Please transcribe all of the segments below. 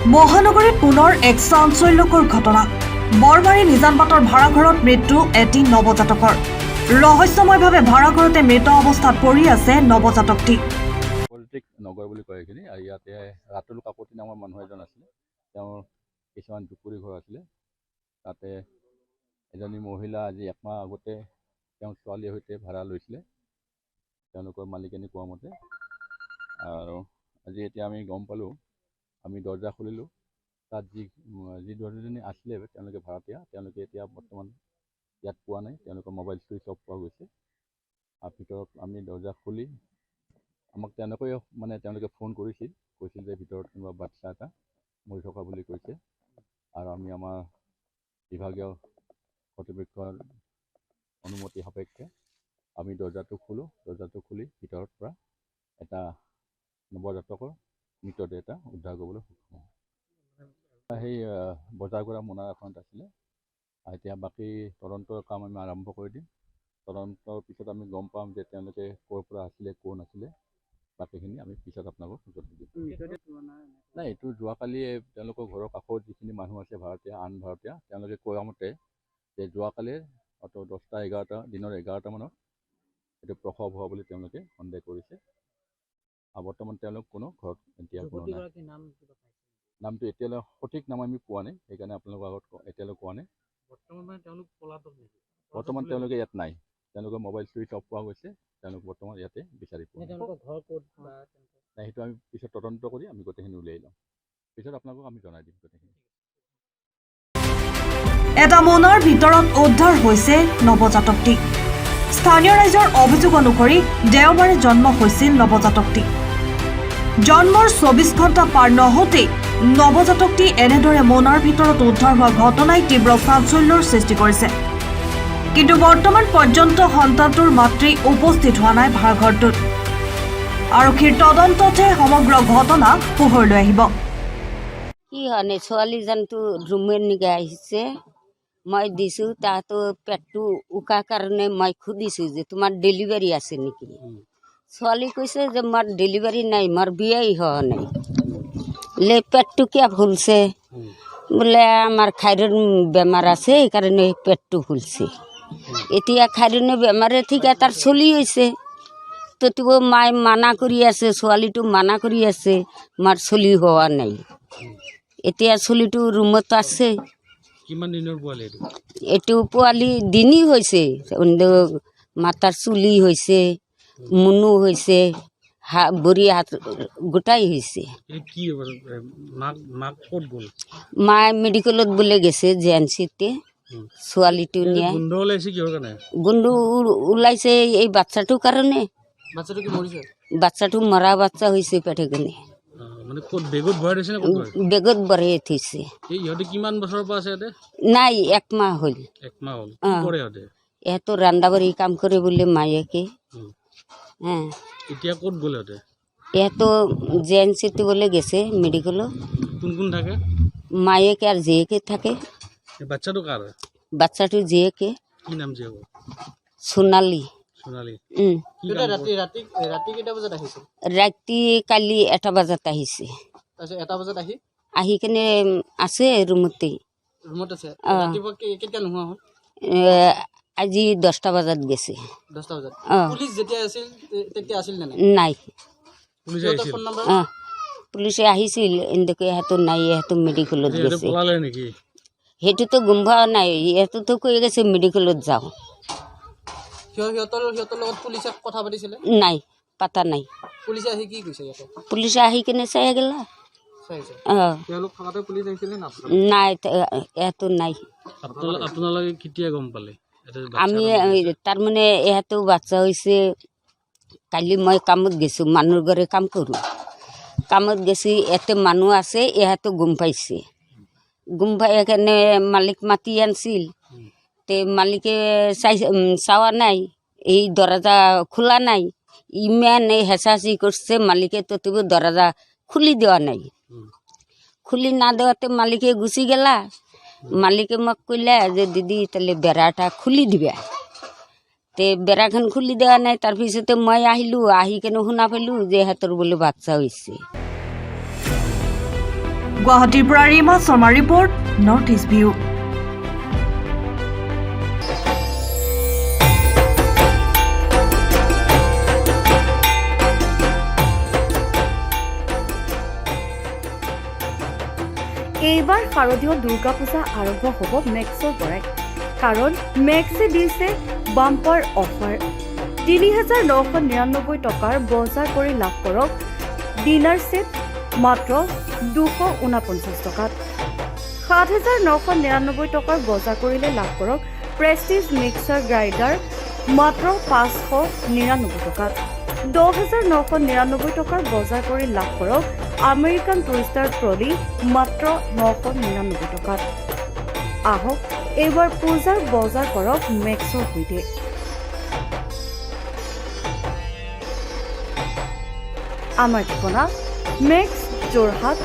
মহানগৰীত পুনৰ এক চাঞ্চল্যকৰ ঘটনা। বৰমাৰী নিজানবাটৰ ভাড়াঘৰত মৃত্যু এটি নৱজাতকৰ। ৰহস্যময়ভাৱে ভাড়াঘৰতে মৃত অৱস্থাত পৰি আছে নৱজাতকটি। পলিটিক নগৰ বুলি কয় এইখিনি। আৰু ইয়াতে ৰাতুল কাকতি নামৰ মানুহ এজন আছিলে। তেওঁৰ কিছুমান দুকুৰি ঘৰ আছিলে। তাতে এজনী মহিলা আজি একমাহ আগতে তেওঁৰ ছোৱালীৰ সৈতে ভাড়া লৈছিলে, তেওঁলোকৰ মালিকনী কোৱা মতে। আৰু আজি এতিয়া আমি গম পালোঁ, আমি দৰ্জা খুলিলোঁ, তাত যি দৰ্জাজনী আছিলে তেওঁলোকে ভাড়াতীয়া, তেওঁলোকে এতিয়া বৰ্তমান ইয়াত পোৱা নাই। তেওঁলোকৰ মোবাইল চুইচ অফ পোৱা গৈছে। আৰু ভিতৰত আমি দৰ্জা খুলি আমাক তেওঁলোকে ফোন কৈছিল যে ভিতৰত কোনোবা বাচ্চা এটা মৰি থকা বুলি কৈছে। আৰু আমি আমাৰ বিভাগীয় কৰ্তৃপক্ষৰ অনুমতি সাপেক্ষে আমি দৰ্জাটো খুলি ভিতৰত পৰা এটা নৱজাতকৰ মৃতদেহ এটা উদ্ধাৰ কৰিবলৈ সক্ষম হওঁ। সেই বজাৰ কৰা মোনাৰ এখনত আছিলে। এতিয়া বাকী তদন্তৰ কাম আমি আৰম্ভ কৰি দিম। তদন্তৰ পিছত আমি গম পাম যে তেওঁলোকে ক'ৰ পৰা আছিলে, কোন আছিলে। বাকীখিনি আমি পিছত আপোনালোকক জনাই দিম। নাই, এইটো যোৱাকালি তেওঁলোকৰ ঘৰৰ কাষত যিখিনি মানুহ আছে আন ভাড়াতীয়া, তেওঁলোকে কোৱা মতে যে যোৱাকালি দিনৰ 11টা মানত এইটো প্ৰসৱ হোৱা বুলি তেওঁলোকে সন্দেহ কৰিছে। আৰু বৰ্তমান তেওঁলোক কোনো ঘৰত এতিয়া কোনো নাই। নামটো এতিয়ালৈ সঠিক নাম আমি পোৱা নাই, সেইকাৰণে আপোনালোকৰ আগত এতিয়ালৈ কোৱা নাই। বৰ্তমান তেওঁলোকে ইয়াত নাই। তেওঁলোকৰ মোবাইল চুইচ অফ পোৱা গৈছে। তেওঁলোক বৰ্তমান ইয়াতে বিচাৰি পোৱা নাই। সেইটো আমি পিছত তদন্ত কৰি আমি গোটেইখিনি উলিয়াই লম। পিছত আপোনালোকক আমি জনাই দিম গোটেইখিনি। এটা মোনাৰ ভিতৰত উদ্ধাৰ হৈছে নৱজাতকটি। স্থানীয় ৰাইজৰ অভিযোগ অনুসৰি দেওবাৰে জন্ম হৈছিল নৱজাতকটি। জন্মৰ 24 ঘণ্টা পাৰ নহওঁতেই নৱজাতকটি এনেদৰে মোনাৰ ভিতৰত উদ্ধাৰ হোৱা ঘটনাই তীব্ৰ চাঞ্চল্যৰ সৃষ্টি কৰিছে। কিন্তু বৰ্তমান পৰ্যন্ত সন্তানটোৰ মাতৃ উপস্থিত হোৱা নাই ভাড়াঘৰটোত। আৰক্ষীৰ তদন্ততহে সমগ্ৰ ঘটনা পোহৰলৈ আহিব। কি হয়নে ছোৱালীজনটো ৰুমেৰ নিগা আহিছে, মই দিছোঁ। তাতো পেটটো উকা কাৰণে মই সুধিছোঁ যে তোমাৰ ডেলিভাৰী আছে নেকি। ছোৱালী কৈছে যে মোৰ ডেলিভাৰী নাই, মোৰ বিয়াই হোৱা নাই। পেটটো কিয় ফুলছে বোলে আমাৰ থাইৰয়ড বেমাৰ আছে, সেইকাৰণে পেটটো ফুলছে। এতিয়া থাইৰয়ড বেমাৰে ঠিক তাৰ চলি হৈছে, তথাপিও মায়ে মানা কৰি আছে, ছোৱালীটো মানা কৰি আছে মাৰ চলি হোৱা নাই। এতিয়া চলিটো ৰুমত আছে। কিমান দিনৰ পোৱালি এইটো? পোৱালি দিনই হৈছে, মাথাৰ চুলি হৈছে, মুনু হৈছে, ভৰি হাত গোটাই হৈছে। মায়ে মেডিকেলত বোলে গেছে JNCতে ছোৱালীটো নিয়ে। গোন্ধ ওলাইছে এই বাচ্চাটোৰ কাৰণে। বাচ্চাটো মৰা বাচ্চা হৈছে পেটে কেনে। বেগত ভৰাই থৈছে। কিমান বছৰৰ পৰা আছে? নাই, একমাহ হ'ল। ইহঁতো ৰান্ধা বাঢ়ি কাম কৰে বোলে মায়েকে। এতিয়া ক'ত গ'ল? ইহঁতো JNCতে বোলে গেছে মেডিকেলত। কোন কোন থাকে? মায়েকে আর জীয়েকে থাকে। বাচ্চাটো কার? বাচ্চাটো জীয়েকে। কি নাম জীয়েকৰ? সোণালী। ৰাতি কালি 1টা বজাত আহিছে। আহি কেনে আছে ৰুমতে। আজি 10টা বজাত গেছে। নাই, পুলিচে আহিছিল, এনেকে ইহঁতো নাই, ইহঁতো মেডিকেলত গেছে। সেইটোতো গম পোৱা নাই, ইহঁতো কৈ গেছে মেডিকেলত যাওঁ। নাই, পাতা নাই। পুলিচে আহি কেনে চাই গেলা। নাই, ইহঁতো নাই। আপোনালোকে কেতিয়া গম পালে? আমি তাৰমানে ইহঁতো বাচ্চা হৈছে কালি। মই কামত গেছোঁ, মানুহৰ ঘৰে কাম কৰোঁ। কামত গেছি, ইয়াতে মানুহ আছে, ইহঁতো গম পাইছে। গম পাই কেনে মালিক মাতি আনছিল। তে মালিকে চাৱা নাই, এই দরজা খোলা নাই। ইমান হেঁচাহেঁচি করছে মালিকে, তথাপিও দরজা খুলি দেওয়া নাই। খুলি না দেওয়াতে মালিকে গুছি গেলা। মালিকে মোক কইলা যে দিদি তাহলে বেড়াটা খুলি দিবা। তে বেড়াখান খুলি দেওয়া নাই। তারপিছতে মই আহিলোঁ, আহি কেনে শুনা পাইলোঁ যে হেঁতর বলে বাচ্চা হয়েছে। গুৱাহাটীৰ পৰা ৰীমা শৰ্মাৰ ৰিপৰ্ট, নৰ্থ ইষ্ট ভিউ। এইবাৰ শাৰদীয় দুৰ্গা পূজা আৰম্ভ হ'ব মেক্সৰ পৰাই, কাৰণ মেক্সে দিছে বাম্পাৰ অফাৰ। ৩,৯৯৯ টকাৰ বজাৰ কৰি লাভ কৰক ডিনাৰ ছেট মাত্ৰ ২৪৯ টকাত। ৭,৯৯৯ টকাৰ বজাৰ কৰিলে লাভ কৰক প্ৰেষ্টিজ মিক্সাৰ গ্ৰাইণ্ডাৰ মাত্ৰ ৫৯৯ টকাত। ১০,৯৯৯ টকাৰ বজাৰ কৰি লাভ কৰক আমেৰিকান টুইষ্টাৰ ট্ৰলি মাত্ৰ ৯৯৯ টকাত। আহক এইবাৰ পূজাৰ বজাৰ কৰক মেক্সৰ সৈতে। আমাৰ ঠিকনা মেক্স যোৰহাট,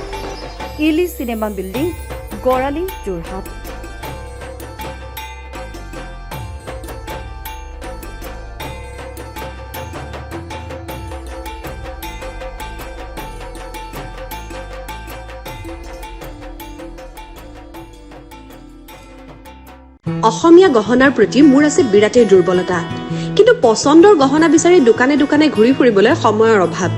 ইলি চিনেমা বিল্ডিং, গড়ালি, যোৰহাট। অসমীয়া গহনাৰ প্ৰতি মোৰ আছে বিৰাটেই দুৰ্বলতা, কিন্তু পচন্দৰ গহনা বিচাৰি দোকানে দোকানে ঘূৰি ফুৰিবলৈ সময়ৰ অভাৱ।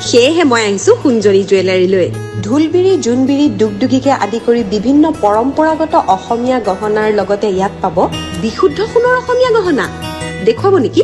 সেয়েহে মই আহিছো সুঞ্জনী জুৱেলাৰীলৈ। ঢোলবিৰি, জোনবিৰি, দুগদুগীকে আদি কৰি বিভিন্ন পৰম্পৰাগত অসমীয়া গহনাৰ লগতে ইয়াত পাব বিশুদ্ধ সোণৰ অসমীয়া গহনা। দেখুৱাব নেকি?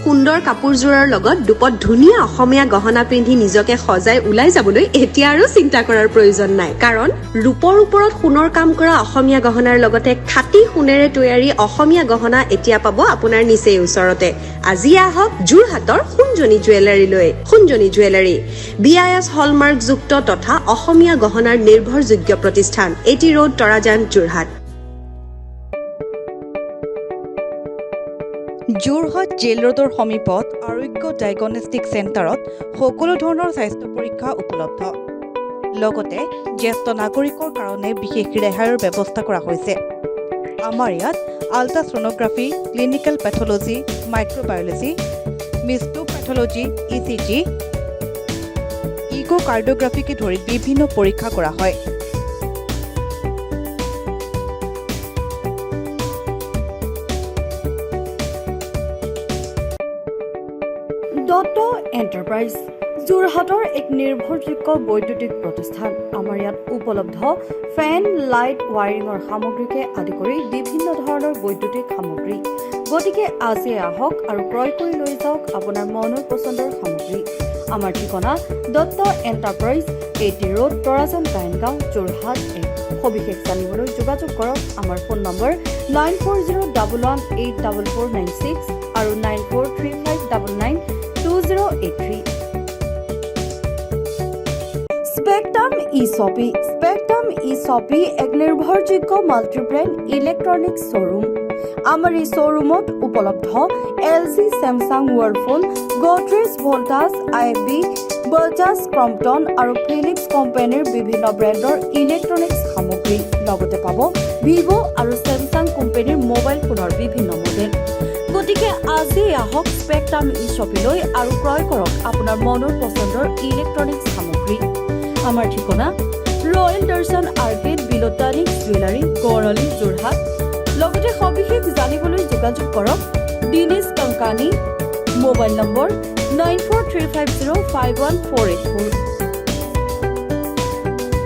সুন্দৰ কাপোৰযোৰৰ লগত দুপত ধুনীয়া অসমীয়া গহনা পিন্ধি নিজকে সজাই ওলাই যাবলৈ এতিয়া আৰু চিন্তা কৰাৰ প্ৰয়োজন নাই, কাৰণ ৰূপৰ ওপৰত সোণৰ কাম কৰা অসমীয়া গহনাৰ লগতে খাটি সোণেৰে তৈয়াৰী অসমীয়া গহনা এতিয়া পাব আপোনাৰ নিচেই ওচৰতে। আজি আহক যোৰহাটৰ সুঞ্জনী জুৱেলাৰীলৈ। সুঞ্জনী জুৱেলাৰী BIS হলমাৰ্কযুক্ত তথা অসমীয়া গহনাৰ নিৰ্ভৰযোগ্য প্ৰতিষ্ঠান, 80 ৰোড, তৰাজান, যোৰহাট। যোৰহাট জেল ৰোডৰ সমীপত আৰোগ্য ডায়েগনষ্টিক চেণ্টাৰত সকলো ধৰণৰ স্বাস্থ্য পৰীক্ষা উপলব্ধ। লগতে জ্যেষ্ঠ নাগৰিকৰ কাৰণে বিশেষ ৰেহাইৰ ব্যৱস্থা কৰা হৈছে। আমাৰ ইয়াত আল্ট্ৰাছ'ন'গ্ৰাফি, ক্লিনিকেল পেথলজি, মাইক্ৰ'বায়'লজি, মিষ্টোপেথলজি, ECG, ইক'কাৰ্ডিঅ'গ্ৰাফিকে ধৰি বিভিন্ন পৰীক্ষা কৰা হয়। দত্ত এণ্টাৰপ্ৰাইজ যোৰহাটৰ এক নিৰ্ভৰযোগ্য বৈদ্যুতিক প্ৰতিষ্ঠান। আমাৰ ইয়াত উপলব্ধ ফেন, লাইট, ৱায়াৰিঙৰ সামগ্ৰীকে আদি কৰি বিভিন্ন ধৰণৰ বৈদ্যুতিক সামগ্ৰী। গতিকে আজি আহক আৰু ক্ৰয় কৰি লৈ যাওক আপোনাৰ মনৰ পচন্দৰ সামগ্ৰী। আমাৰ ঠিকনা দত্ত এণ্টাৰপ্ৰাইজ, 80 ৰোড, তৰাজান, কাইনগাঁও, যোৰহাট। সবিশেষ জানিবলৈ যোগাযোগ কৰক আমাৰ ফোন নম্বৰ 9401184496 আৰু 9435992083। স্পেকট্ৰাম ই-শ্বপি। স্পেকট্ৰাম ই-শ্বপি এক নিৰ্ভৰযোগ্য মাল্টিব্ৰেণ্ড ইলেক্ট্ৰনিক্স শ্ব'ৰুম। আমাৰ এই শ্ব'ৰুমত উপলব্ধ LG, ছেমছাং, ৱালফোন, গডৰেজ, ভল্টাছ, IFB, বাজাজ, ক্ৰম্পটন আৰু ফিলিপছ কোম্পানীৰ বিভিন্ন ব্ৰেণ্ডৰ ইলেক্ট্ৰনিক্স সামগ্ৰী। লগতে পাব ভিভ' আৰু ছেমছাং কোম্পানীৰ মোবাইল ফোনৰ বিভিন্ন মডেল। গতিকে আজি আহক স্পেকট্ৰাম ই-শ্বপিলৈ আৰু ক্ৰয় কৰক আপোনাৰ মনৰ পচন্দৰ ইলেক্ট্ৰনিক্স সামগ্ৰী। আমাৰ ঠিকনা ৰয়েল দৰ্শন আৰ্কেড, বিলোটানিক জুৱেলাৰী, গড়ালি, যোৰহাট। লগতে সবিশেষ জানিবলৈ যোগাযোগ কৰক দিনেশ কংকানী, মোবাইল নম্বৰ 9435051484।